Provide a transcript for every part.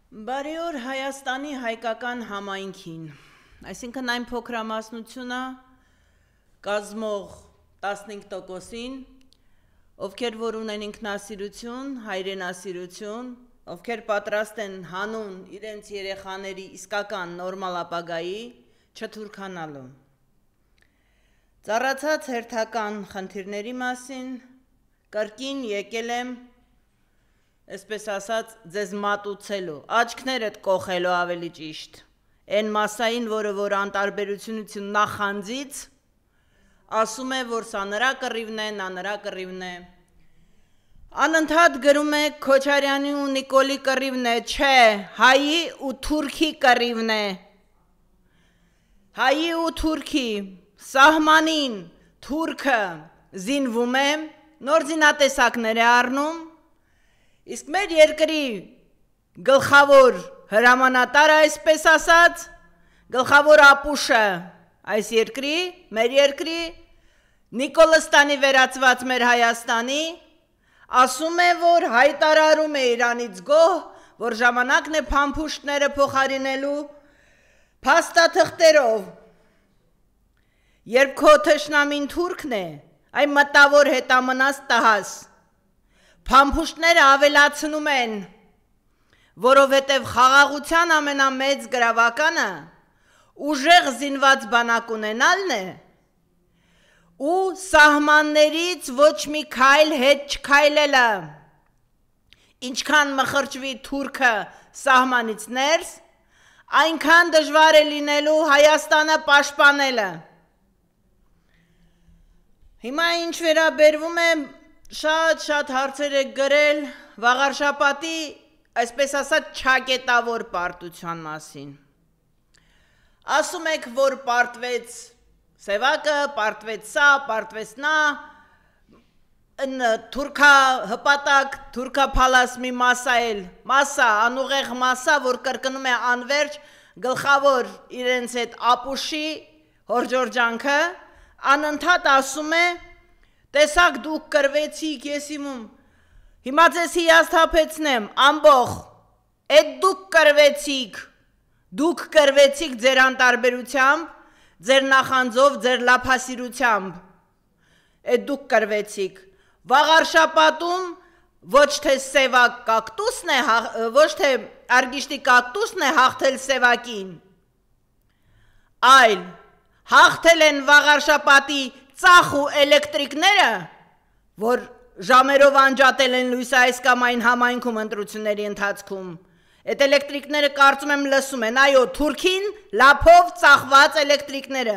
Բարի օր Հայաստանի հայկական համայնքին, այսինքն այն փոքրամասնությունը կազմող 15%-ին, ովքեր որ ունեն ինքնասիրություն, հայրենասիրություն, ովքեր պատրաստ են հանուն իրենց երեխաների իսկական նորմալ ապագայի չթուրքանալու։ Ծառացած հերթական խնդիրների մասին կրկին եկել եմ, այսպես ասած, ձեզ մատուցելու, աչքներդ կոխելու ավելի ճիշտ, այն մասային, որը որ անտարբերությունից նախանձից, ասում է, որ սա նրա կռիվն է, նա նրա կռիվն է։ Անընդհատ գրում է Քոչարյանի ու Նիկոլի կռիվն է, չէ, հայի ու թուրքի կռիվն է։ Հայի ու թուրքի սահմանին թուրքը զինվում է, նոր զինատեսակներ է առնում, իսկ մեր երկրի գլխավոր հրամանատարը, այսպես ասած, գլխավոր ապուշը այս երկրի, մեր երկրի, Նիկոլստանի վերածված մեր Հայաստանի, ասում է, որ հայտարարում է Իրանից գոհ, որ ժամանակն է փամփուշտները փոխարինելու փաստաթղթերով։ Երբ քո թշնամին թուրքն է, այն մտավոր հետամնաց տհաս, փամփուշտները ավելացնում են, որովհետև խաղաղության ամենամեծ գրավականը ուժեղ զինված բանակ ունենալն է ու սահմաններից ոչ մի քայլ հետ չքայլելը։ Ինչքան մխրճվի թուրքը սահմանից ներս, այնքան դժվար է լինելու Հայաստանը պաշտպանելը։ Հիմա ինչ վերաբերվում է շատ հարցեր եք գրել Վաղարշապատի, այսպես ասած, չակետավոր պարտության մասին։ Ասում եք, որ պարտվեց Սևակը, պարտվեց սա, պարտվեց նա, թուրքա հպատակ, թուրքա փալաս մի մասա, անուղեղ մասա, որ կրկնում է անվերջ գլխավոր իրենց հետ ապուշի հորջորջանքը, անընդհատ ասում է, տեսակ դուք կրվեցիք, ես իմում, հիմա ձեզ հիասթափեցնեմ, ամբոխ, էդ դուք կրվեցիք ձեր անտարբերությամբ, ձեր նախանձով, ձեր լափասիրությամբ, էդ դուք կրվեցիք, Վաղարշապատում ոչ թե սևակ կակտուսն է, ոչ թե արգիշտի կակտուսն է հաղթել սևակին, այլ հաղթել են Վաղարշապատի ծախ ու էլեկտրիկները, որ ժամերով անջատել են լույսը այս կամ այն համայնքում ընտրությունների ընթացքում, այդ էլեկտրիկները կարծում եմ լսում են, այո, թուրքին լափով ծախված էլեկտրիկները,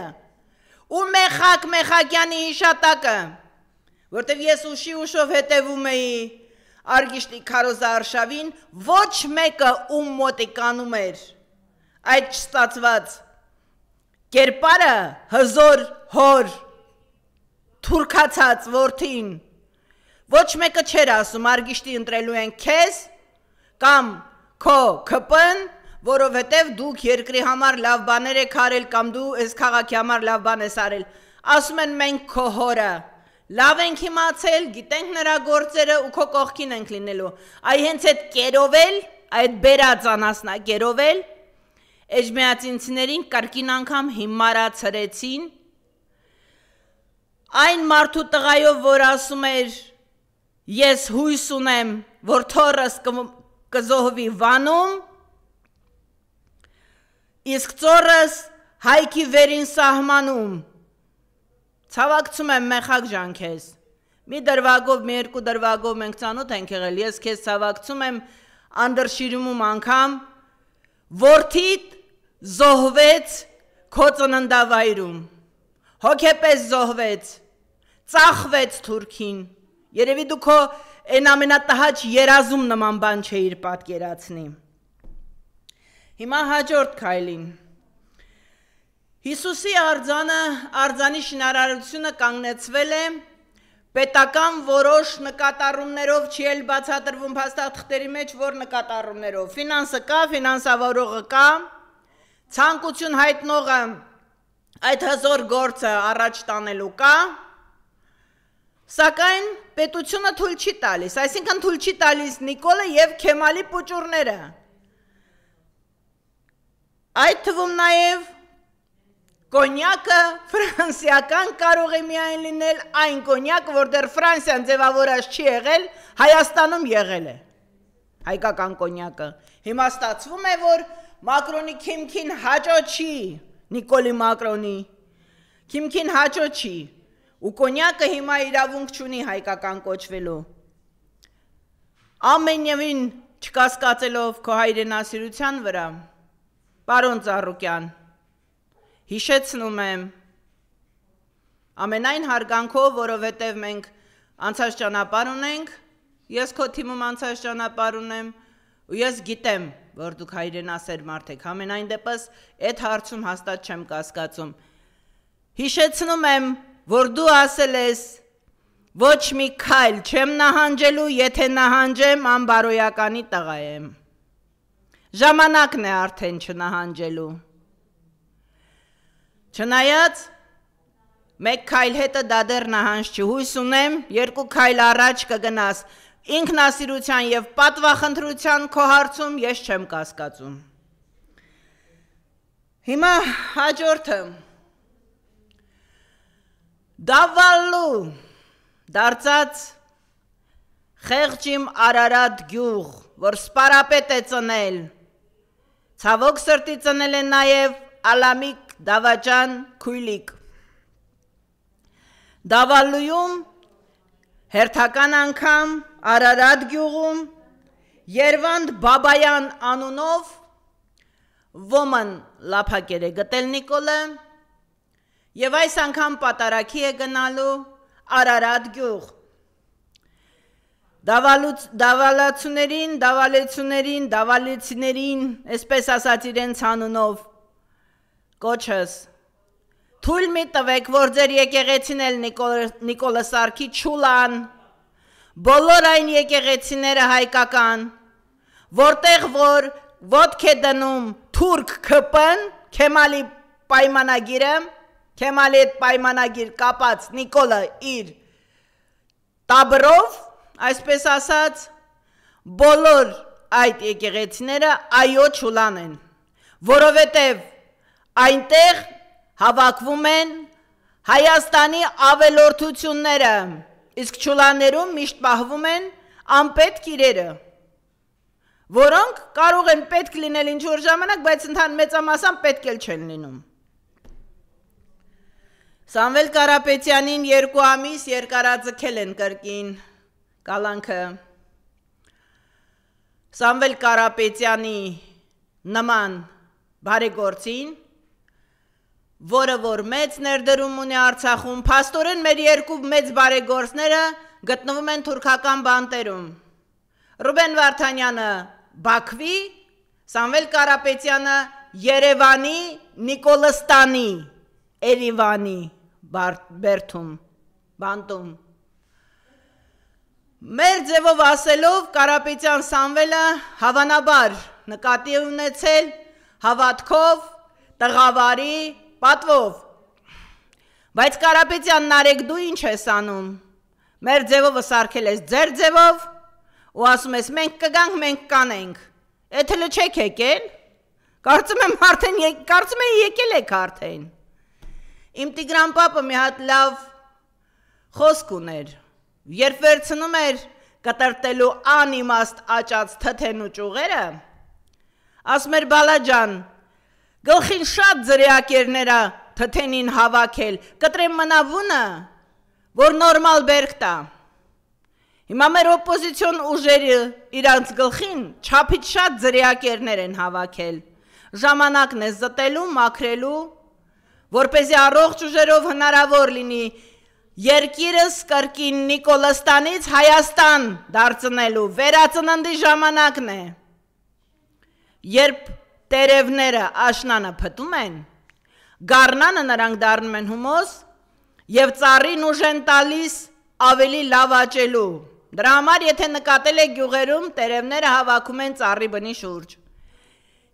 ու Մեխակյանի հիշատակը, որտև ես ուշով հետևում էի արգիշտի Քարոզա Արշավին, ոչ մեկը ում մոտիկանում էր այդ չստացված կերպարը հզոր հոր թուրքացած որդին, ոչ մեկը չէր ասում արգիշտի ընտրելու են քեզ կամ քո քպն, որովհետև դուք երկրի համար լավ բաներ եք արել կամ դու այս քաղաքի համար լավ բան ես արել, ասում են մենք քո հորը, լավ ենք իմացել, գիտենք նրա գործերը ու քո կողքին ենք լինելու, այ հենց այդ կերովել, այդ բերած անասնա կերովել, էջմիածինցիներին կրկին անգամ հիմարացրեցին, այն մարդու տղայով, որ ասում էր, ես հույս ունեմ, որ թորս կզոհվի Վանում, իսկ ծորս Հայքի վերին սահմանում, ցավակցում եմ Մեխակ ջան քեզ, մի դրվագով, մի երկու դրվագով մենք ծանոթ ենք եղել, ես քեզ ցավակցում եմ անդրշիրիմում անգամ, որդիդ զոհվեց քո ծննդավայրում, հոգեպես զոհվեց, ծախվեց թուրքին, երևի դու քո այն ամենատհաճ երազում նման բան չէիր պատկերացնի։ Հիմա հաջորդ քայլին։ Հիսուսի արձանի շինարարությունը կանգնեցվել է պետական որոշ նկատառումներով, չի էլ բացատրվում փաստաթղթերի մեջ, որ նկատառումներով, ֆինանսը կա, ֆինանսավորողը կա, ցանկություն հայտնողը այդ հզոր գործը առաջ տանելու կա, սակայն պետությունը թույլ չի տալիս, այսինքն թույլ չի տալիս Նիկոլը և Քեմալի պուճուրները, Այդ թվում նաև կոնյակը ֆրանսիական կարող է միայն լինել այն կոնյակը, որ դեռ Ֆրանսիան ձևավորած չի եղել, Հայաստանում եղել է, հայկական կոնյակը։ Հիմա ստացվում է, որ Մակրոնի քիմքին հաճո չի, Նիկոլի Մակրոնի քիմքին հաճո չի, ու կոնյակը հիմա իրավունք չունի հայկական կոչվելու։ Ամենևին չկասկածելով քո հայրենասիրության վրա, պարոն Ծառուկյան, հիշեցնում եմ ամենայն հարգանքով, որովհետև մենք անցած ճանապարհ ունենք, ես քո թիմում անցած ճանապարհ ունեմ, ու ես գիտեմ, որ դուք հայրենասեր մարդ եք, ամենայն դեպս այդ հարցում հաստատ չեմ կասկածում։ Հիշեցնում եմ, որ դու ասել ես, ոչ մի քայլ չեմ նահանջելու, եթե նահանջեմ, անբարոյականի տղա եմ։ Ժամանակն է արդեն չնահանջելու։ Չնայած, մեկ քայլ հետը դա դեռ նահանջ չի, հույս ունեմ, երկու քայլ առաջ կգնաս, ինքնասիրության և պատվախնդրության քո հարցում ես չեմ կասկածում։ Հիմա հաջորդը, Դավալու դարձած խեղճիմ Արարատ գյուղ, որ սպարապետ է ծնել, ցավոք սրտի ծնել է նաև Ալամիկ Դավաճան քույլիկ։ Դավալույում հերթական անգամ Արարատ գյուղում Երվանդ Բաբայան անունով ոմն լափակեր է գտել Նիկոլը և այս անգամ պատարագի է գնալու Արարատ գյուղ։ Դավալացուներին, դավալեցիներին, այսպես ասած իրենց անունով կոչս, թույլ մի տվեք, որ ձեր եկեղեցին էլ Նիկոլը Սարգի չուլան, բոլոր այն եկեղեցիները հայկական, որտեղ որ ոտք է դնում թուրք քպն, Քեմալի պայմանագիրը, Քեմալի այդ պայմանագիր կապած Նիկոլը իր տաբրով, այսպես ասած, բոլոր այդ եկեղեցիները այո չուլան են, որովհետև այնտեղ հավաքվում են Հայաստանի ավելորդությունները, իսկ չուլաներում միշտ պահվում են անպետք իրերը, որոնք կարող են պետք լինել ինչ-որ ժամանակ, բայց ընդհանուր մեծամասամբ պետք էլ չեն լինում։ Սամվել Կարապետյանին 2 ամիս երկարաձգել են կրկին կալանքը։ Սամվել Կարապետյանի նման բարեգործին, որը որ մեծ ներդրում ունի Արցախում, փաստորեն մեր երկու մեծ բարեգործները գտնվում են թուրքական բանտերում։ Ռուբեն Վարդանյանը Բաքվի, Սամվել Կարապետյանը Երևանի, Նիկոլստանի, Երևանի բերթում, բանտում։ Մեր ձևով ասելով Կարապետյան Սամվելը հավանաբար նկատի ունեցել հավատքով, տղավարի, պատվով։ Բայց Կարապետյան Նարեկ դու ինչ ես անում, մեր ձևովը սարքել ես ձեր ձևով ու ասում ես մենք կգանք, մենք կանենք, էդ հլը չեք եկել, կարծում եմ եկել եք արդեն։ Իմ Տիգրան պապը մի հատ լավ խոսք ուներ, երբ վերցնում էր կտրտելու անիմաստ աճած թթեն ու ճյուղերը, ասում էր բալաջան, գլխին շատ ձրիակերները թթենին հավաքել, կտրեմ մնավունը, որ նորմալ բերք տա։ Հիմա մեր օպոզիցիոն ուժերը իրանց գլխին չափից շատ ձրիակերներ են հավաքել, ժամանակն է զտելու, մաքրելու, որպեսզի առողջ ուժերով հնարավոր լինի երկիրս կրկին Նիկոլստանից Հայաստան դարձնելու վերածննդի ժամանակն է։ Երբ տերևները աշնանը փտում են, գառնանը նրանք դառնում են հումոս և ծառին ուժ են տալիս ավելի լավ աճելու։ Դրա համար եթե նկատել եք գյուղերում տերևները հավաքում են ծառի բնի շուրջ։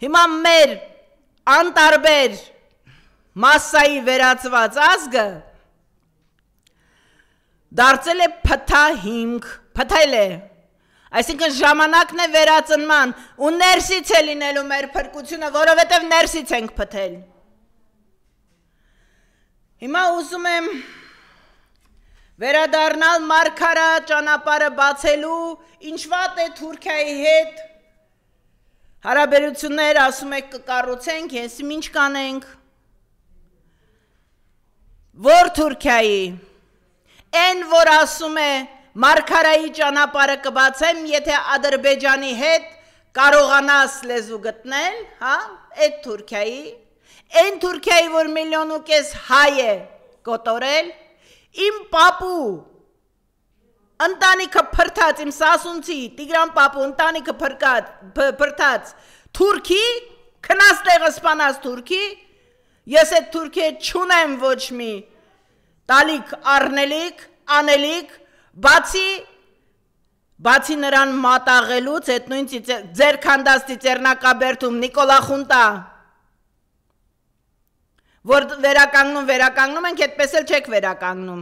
Հիմա մեր անտարբեր մասսայի վերածված ազգը դարձել է փթահիմք, փթել է, Այսինքն ժամանակն է վերածնման ու ներսից է լինելու մեր փրկությունը, որովհետև ներսից ենք փթել։ Հիմա ուզում եմ վերադառնալ Մարգարա ճանապարհը բացելու, ինչ վատ է Թուրքիայի հետ հարաբերություններ, ասում եք կկառուցենք, ես ինչ կանենք։ Որ Թուրքիայի, այն որ ասում է Մարգարայի ճանապարհը կբացեմ, եթե Ադրբեջանի հետ կարողանաս լեզու գտնել, հա, այդ Թուրքիայի, այն Թուրքիայի, որ 1.5 միլիոն հայ է կոտորել, իմ պապու ընտանիքը փրթած, իմ սասունցի Տիգրան պապու ընտանիքը փրթած թուրքի, քնած տեղը սպանած թուրքի, ես այդ թուրքի չունեմ ոչ մի տալիք, առնելիք, անելիք, բացի նրան մատաղելուց, այդ նույն ձեր քանդած Ծիծեռնակաբերդում Նիկոլա Խունտա, որ վերականգնում ենք, այդպես էլ չեք վերականգնում,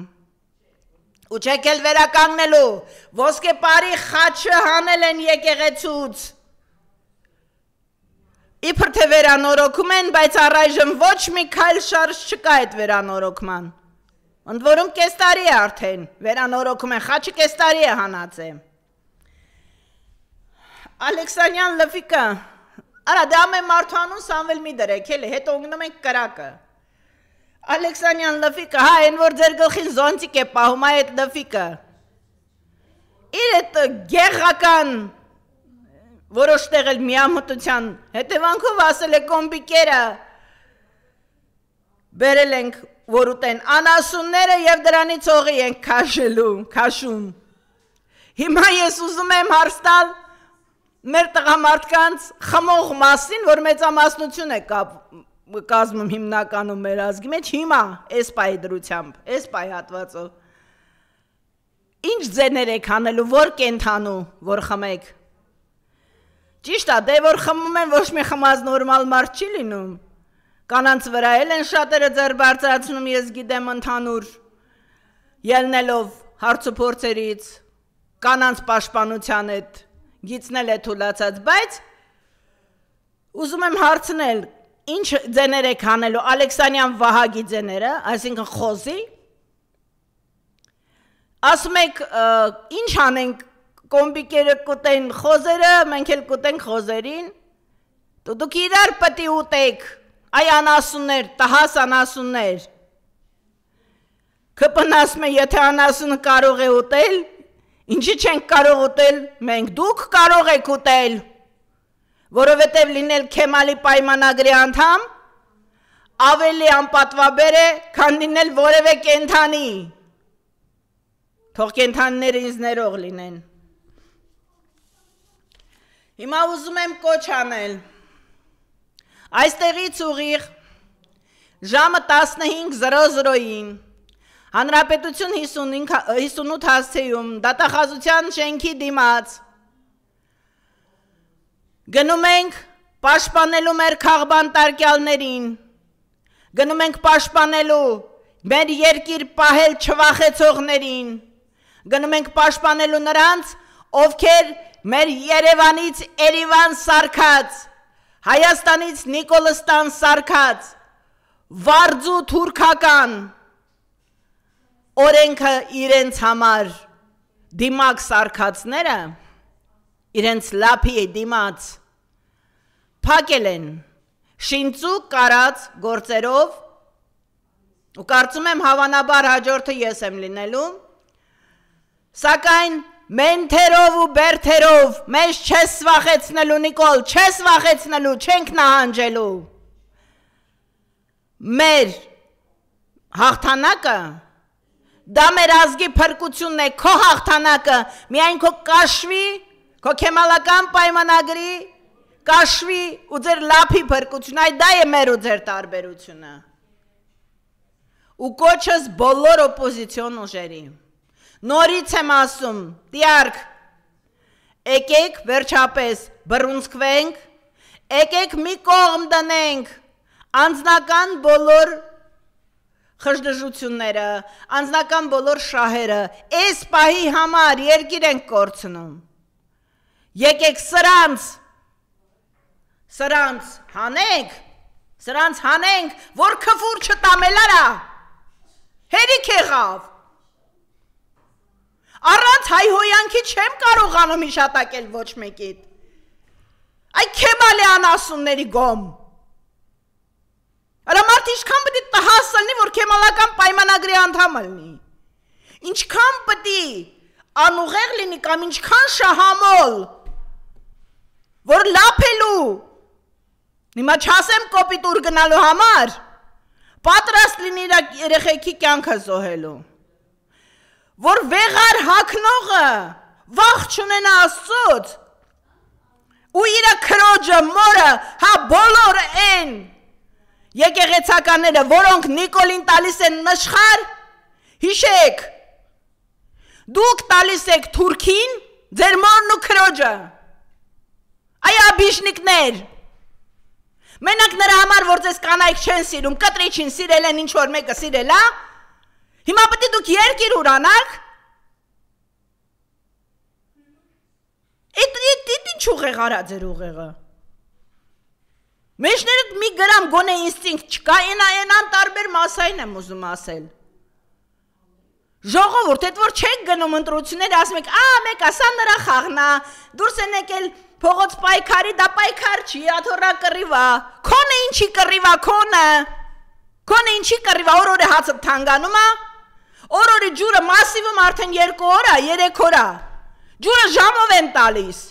ու չեք էլ վերականգնելու, ոսկեպարի խաչը հանել են եկեղեցուց, իբր թե վերանորոգում են, բայց առայժմ ոչ մի քայլ շարժ չկա այդ վերանորոգման, ընդ որում կես տարի է արդեն, վերանորոգում են, խաչը կես տարի է հանած է, Ալեքսանյան լվիկը, արա դա ամեն մարդու անուն Սամվել մի դրեք, էլի, հետո ուգնում ենք կրակը, Ալեքսանյան լվիկը, հա, այն որ ձեր գլխին զոնտիկ է պահում այդ լվիկը, իր այդ գեղական, որոշ տեղել միամտության հետևանքով ասել է կոմբիկերը, բերել ենք, որ ուտեն անասունները և դրանից օղի ենք քաշում, հիմա ես ուզում եմ հարց տալ մեր տղամարդկանց խմող մասին, որ մեծամասնություն է կազմում հիմնականում մեր ազգի մեջ, հիմա այս պահի դրությամբ, այս պահի հատվածով, ինչ ձեներ եք հանելու, որ կենթանու, որ խմեք, ճիշտ է, դե որ խմում են, ոչ մի խմած նորմալ մարդ չի լինում, կանանց վրա էլ են շատերը ձեռ բարձրացնում, ես գիտեմ ընդհանուր, ելնելով հարցուփորձերից, կանանց պաշտպանության հետ գիծնել է թուլացած, բայց ուզում եմ հարցնել, ինչ ձեներ եք հանելու, Ալեքսանյան Վահագի ձեները, այսինքն խոզի, ասում եք, ինչ հանենք, կոմբիկերը կուտեն խոզերը, մենք էլ կուտենք խոզերին, դուք իրար պտի ուտեք, այ անասուններ, տահաս անասուններ, կպն ասում է, եթե անասունը կարող է ուտել, ինչի չենք կարող ուտել, մենք դուք կարող եք ուտել, որովհետև լինել Քեմալի պայմանագրի անդամ, ավելի անպատվաբեր է, քան լինել որևէ կենթանի, թող կենթանիները ինձ ներող լինեն, հիմա ուզում եմ կոչ անել, այստեղից ուղիղ ժամը 15:00-ին Հանրապետություն 58 հասցեում դատախազության շենքի դիմաց գնում ենք պաշտպանելու մեր քաղբանտարկյալներին, գնում ենք պաշտպանելու մեր երկիր պահել չվախեցողներին, գնում ենք պաշտպանելու նրանց, ովքեր մեր Երևանից Երևան սարքած, Հայաստանից Նիկոլստան սարքած, վարձու թուրքական, օրենքը իրենց համար դիմակ սարքածները, իրենց լափի դիմաց, փակել են շինծու կարած գործերով, ու կարծում եմ հավանաբար հաջորդը ես եմ լինելու, սակայն մենթերով ու բերթերով մեզ չես վախեցնելու Նիկոլ, չես վախեցնելու, չենք նահանջելու, մեր հաղթանակը, դա մեր ազգի փրկությունն է, քո հաղթանակը, միայն քո կաշվի, քո քեմալական պայմանագրի, կաշվի ու ձեր լափի փրկություն, այ դա է մեր ու ձեր տարբերությունը, ու կոչս բոլոր օպոզիցիոն ուժերի, նորից եմ ասում, տիարք, եկեք վերջապես բռունցքվենք, եկեք մի կողմ դնենք, անձնական բոլոր խժդժությունները, անձնական բոլոր շահերը, այս պահի համար երկիր ենք կորցնում, եկեք սրանց հանենք, որ քֆուր չտամելարա, հերիք եղավ, առանց հայհոյանքի չեմ կարողանում իշատակել ոչ մեկիդ, այ Քեմալի անասունների գոմ, արամարդ ինչքան պտի տհաս լնի, որ Քեմալական պայմանագրի անդամ լնի, ինչքան պտի անուղեղ լինի կամ ինչքան շահամոլ, որ լապելու, Հիմա չասեմ կոպիտ ուր գնալու համար, պատրաստ լինի իր երեխեքի կյանքը զոհելու, որ վեղար հագնողը վախ չունենա Աստծուց, ու իր քրոջը, մորը, հա բոլոր են եկեղեցականները, որոնք Նիկոլին տալիս են նշխար, հիշեք, դուք տալիս եք Թուրքին, ձեր մորն ու քրոջը, այ աբիշնիկներ, Մենակ նրա համար, որ ձեզ կանայք չեն սիրում, կտրիչին սիրել են ինչ-որ մեկը սիրել, հիմա պտի դուք երկիր ուրանաք, Իտ ինչ ուղեղ արա ձեր ուղեղը, մեջներդ մի գրամ գոնե ինստինկտ չկա, են տարբեր մասային եմ ուզում ասել, ժողովուրդ, էդ որ չեք գնում ընտրություններ, ասում եք, մեկ ասա նրա խաղնա, դուրս են եկել Փողոց պայքարի, դա պայքար չի, աթոռա կռիվա, քոնը ինչի կռիվա, քոնը ինչի կռիվա, օրորը հացը թանգանում, օրորի ջուրը մասիվում արդեն 2 օր, 3 օր, ջուրը ժամով են տալիս,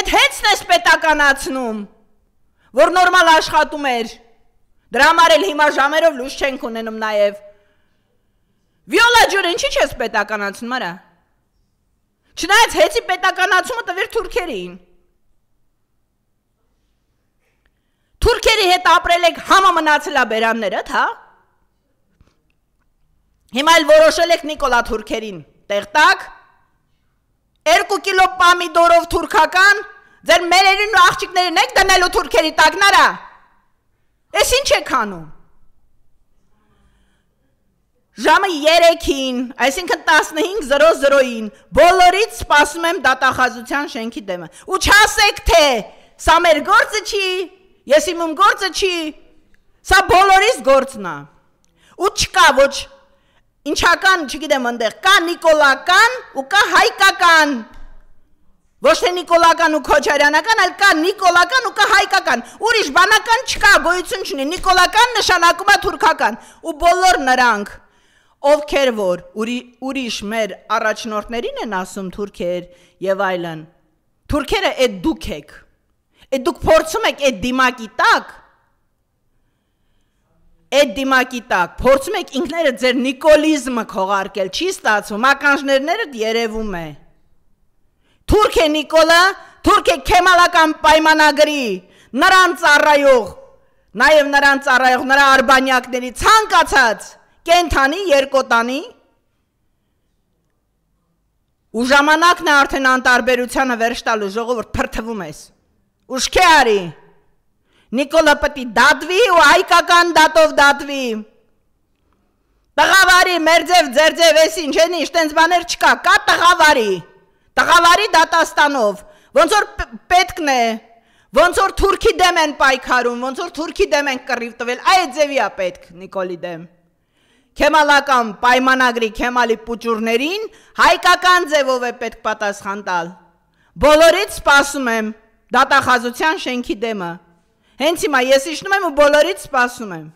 էդ հեծն ես պետականացնում, որ նորմալ աշխատում էր, դրա համար էլ հիմա ժամերով լույս չենք ունենում նաև, վիոլա ջուրը ինչի չես պետականացնում, արա? Չնայած հեծի պետականացումը տվեր թուրքերին, թուրքերի հետ ապրել եք համը մնացելա բերաններըդ, հա? Հիմա էլ որոշել եք Նիկոլա թուրքերին, տեղտակ, 2 կիլո պամիդորով թուրքական, ձեր մերերին ու աղջիկներին եք դնելու թուրքերի տակնարա, ես ինչ եք անում? Ժամը 3-ին, այսինքն 15:00-ին, բոլորից սպասում եմ դատախազության շենքի դեմը, ու չասեք թե, սա մեր գործը չի, ես իմում գործը չի, սա բոլորիս գործն է, ու չկա ոչ ինչական, չգիտեմ ընդեղ, կա նիկոլական ու կա հայկական, ոչ թե նիկոլական ու քոչարյանական, այլ կա նիկոլական ու կա հայկական, ուրիշ բանական չկա, գոյություն չունի, նիկոլական նշանակում է թուրքական, ու բոլոր նրանք, ովքեր որ ուրիշ մեր առաջնորդներին են ասում թուրքեր և այլն, թուրքերը էդ դուք եք, էդ դուք փորձում եք էդ դիմակի տակ, փորձում եք ինքները ձեր նիկոլիզմը քողարկել, չի ստացվում, ականջներներդ երևում է, թուրք է Նիկոլը, թուրք է Քեմալական պայմանագրի, նրան ծառայող, նաև նրան ծառայող նրա արբանյակների ցանկացած կենթանի, երկոտանի, ու ժամանակն է արդեն անտարբերությանը վերջ տալու, ժողովուրդ թրթվում ես, ուշքի արի, Նիկոլը պտի դատվի ու հայկական դատով դատվի, տղավարի, մերձև, ձերձև, ես ինչ են իշտենց բաներ չկա, կա տղավարի դատաստանով, ոնց որ պետքն է, ոնց որ թուրքի դեմ են պայքարում, ոնց որ թուրքի դեմ են կռիվ տվել, այդ ձևի է պետք Նիկոլի դեմ, Քեմալական պայմանագրի Քեմալի պուճուրներին հայկական ձևով է պետք պատասխան տալ, բոլորից սպասում եմ դատախազության շենքի դեմը, հենց հիմա ես իշնում եմ ու բոլորից սպասում եմ,